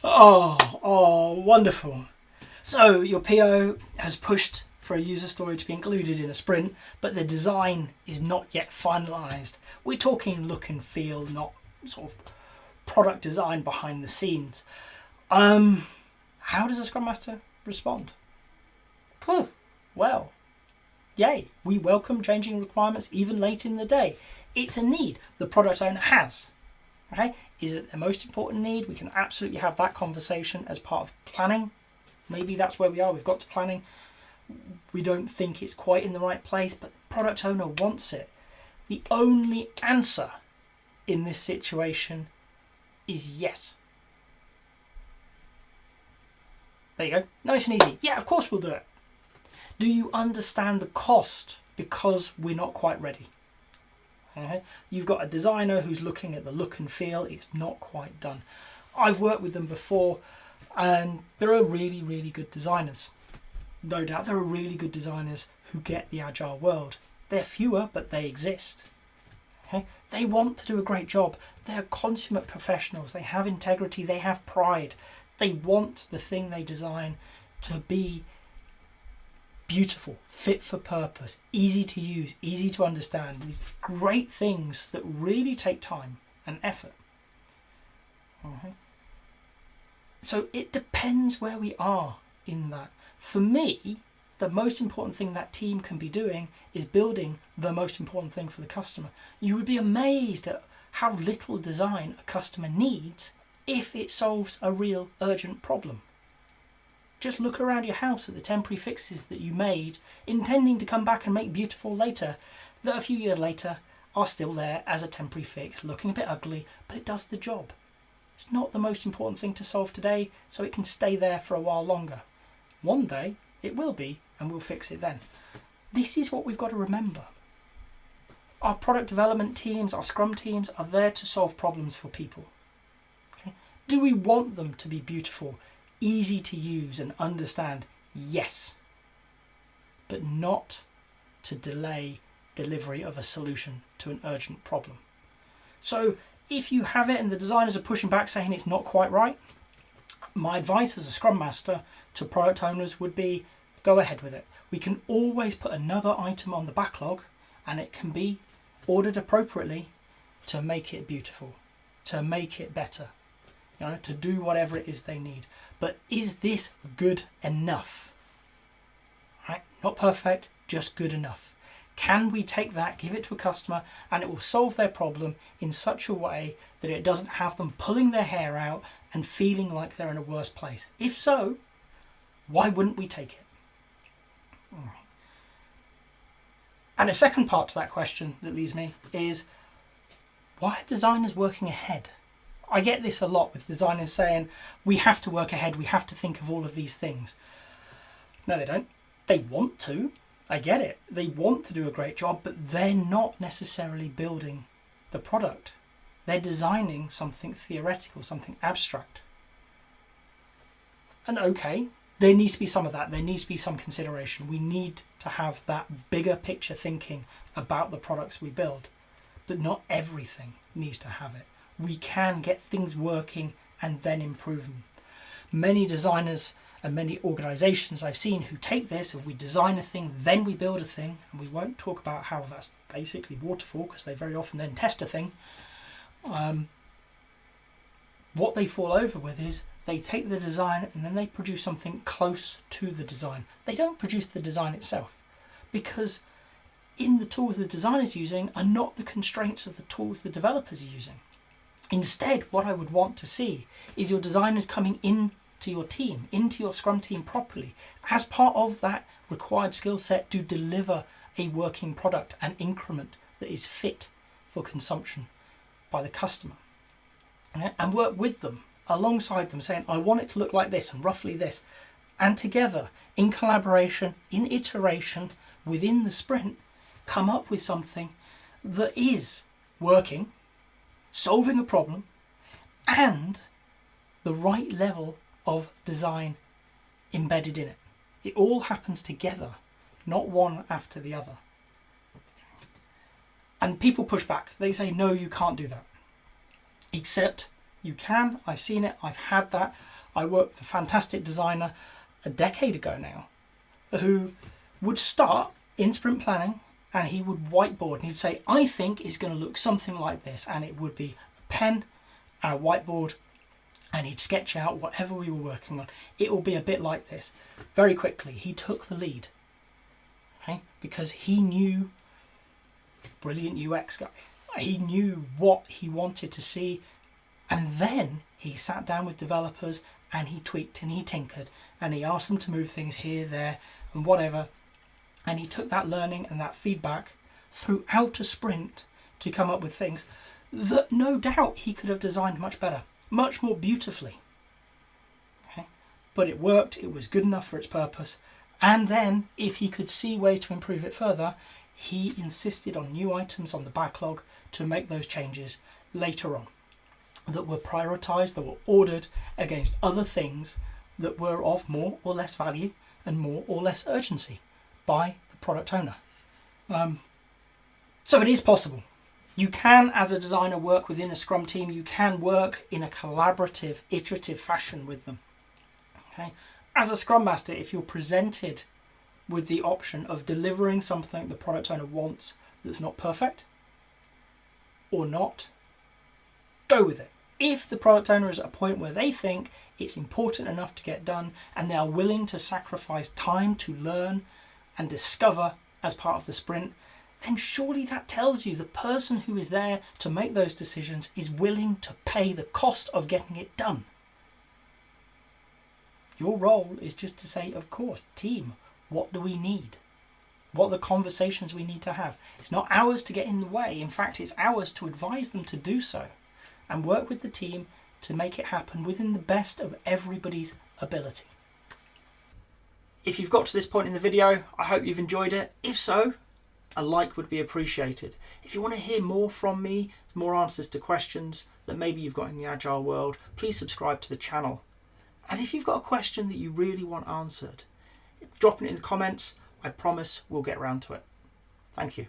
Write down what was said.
Oh, wonderful. So your PO has pushed for a user story to be included in a sprint, but the design is not yet finalized. We're talking look and feel, not sort of product design behind the scenes. How does a Scrum Master respond? Well, yay, we welcome changing requirements even late in the day. It's a need the product owner has. Okay, is it the most important need? We can absolutely have that conversation as part of planning. Maybe that's where we are. We've got to planning. We don't think it's quite in the right place, but the product owner wants it. The only answer in this situation is yes. There you go. Nice and easy. Yeah, of course we'll do it. Do you understand the cost because we're not quite ready? Okay. You've got a designer who's looking at the look and feel. It's not quite done. I've worked with them before and there are really, really good designers. No doubt there are really good designers who get the agile world. They're fewer, but they exist. Okay. They want to do a great job. They're consummate professionals. They have integrity. They have pride. They want the thing they design to be beautiful, fit for purpose, easy to use, easy to understand. These great things that really take time and effort. So it depends where we are in that. For me, the most important thing that team can be doing is building the most important thing for the customer. You would be amazed at how little design a customer needs if it solves a real urgent problem. Just look around your house at the temporary fixes that you made, intending to come back and make beautiful later, that a few years later are still there as a temporary fix, looking a bit ugly, but it does the job. It's not the most important thing to solve today, so it can stay there for a while longer. One day it will be, and we'll fix it then. This is what we've got to remember. Our product development teams, our Scrum teams are there to solve problems for people. Okay? Do we want them to be beautiful, easy to use and understand? Yes, but not to delay delivery of a solution to an urgent problem. So if you have it and the designers are pushing back saying it's not quite right, my advice as a Scrum Master to product owners would be go ahead with it. We can always put another item on the backlog and it can be ordered appropriately to make it beautiful, to make it better, to do whatever it is they need. But is this good enough? Right? Not perfect, just good enough. Can we take that, give it to a customer, and it will solve their problem in such a way that it doesn't have them pulling their hair out and feeling like they're in a worse place? If so, why wouldn't we take it? And a second part to that question that leaves me is, why are designers working ahead? I get this a lot with designers saying, we have to work ahead, we have to think of all of these things. No, they don't. They want to. I get it. They want to do a great job, but they're not necessarily building the product. They're designing something theoretical, something abstract. And okay, there needs to be some of that. There needs to be some consideration. We need to have that bigger picture thinking about the products we build, but not everything needs to have it. We can get things working and then improve them. Many designers and many organizations I've seen who take this, if we design a thing, then we build a thing, and we won't talk about how that's basically waterfall because they very often then test a thing. What they fall over with is they take the design and then they produce something close to the design. They don't produce the design itself because in the tools the designer's using are not the constraints of the tools the developers are using. Instead, what I would want to see is your designers coming into your team, into your Scrum team properly, as part of that required skill set to deliver a working product, an increment that is fit for consumption by the customer. And work with them, alongside them, saying, I want it to look like this and roughly this. And together, in collaboration, in iteration, within the sprint, come up with something that is working, solving a problem, and the right level of design embedded in it. It all happens together, not one after the other. And people push back. They say, no, you can't do that. Except You can. I've seen it. I've had that. I worked with a fantastic designer a decade ago now who would start in sprint planning and he would whiteboard and he'd say, I think it's going to look something like this. And it would be a pen and a whiteboard and he'd sketch out whatever we were working on. It will be a bit like this. Very quickly, he took the lead, okay? Because he knew, brilliant UX guy, he knew what he wanted to see. And then he sat down with developers and he tweaked and he tinkered and he asked them to move things here, there and whatever. And he took that learning and that feedback throughout a sprint to come up with things that no doubt he could have designed much better, much more beautifully. Okay? But it worked, it was good enough for its purpose. And then if he could see ways to improve it further, he insisted on new items on the backlog to make those changes later on, that were prioritized, that were ordered against other things that were of more or less value and more or less urgency by the product owner. So it is possible. You can, as a designer, work within a Scrum team. You can work in a collaborative, iterative fashion with them. Okay? As a Scrum Master, if you're presented with the option of delivering something the product owner wants that's not perfect or not, go with it. If the product owner is at a point where they think it's important enough to get done and they are willing to sacrifice time to learn and discover as part of the sprint, then surely that tells you the person who is there to make those decisions is willing to pay the cost of getting it done. Your role is just to say, of course, team, what do we need? What are the conversations we need to have? It's not ours to get in the way. In fact, it's ours to advise them to do so and work with the team to make it happen within the best of everybody's ability. If you've got to this point in the video, I hope you've enjoyed it. If so, a like would be appreciated. If you want to hear more from me, more answers to questions that maybe you've got in the Agile world, please subscribe to the channel. And if you've got a question that you really want answered, drop it in the comments. I promise we'll get around to it. Thank you.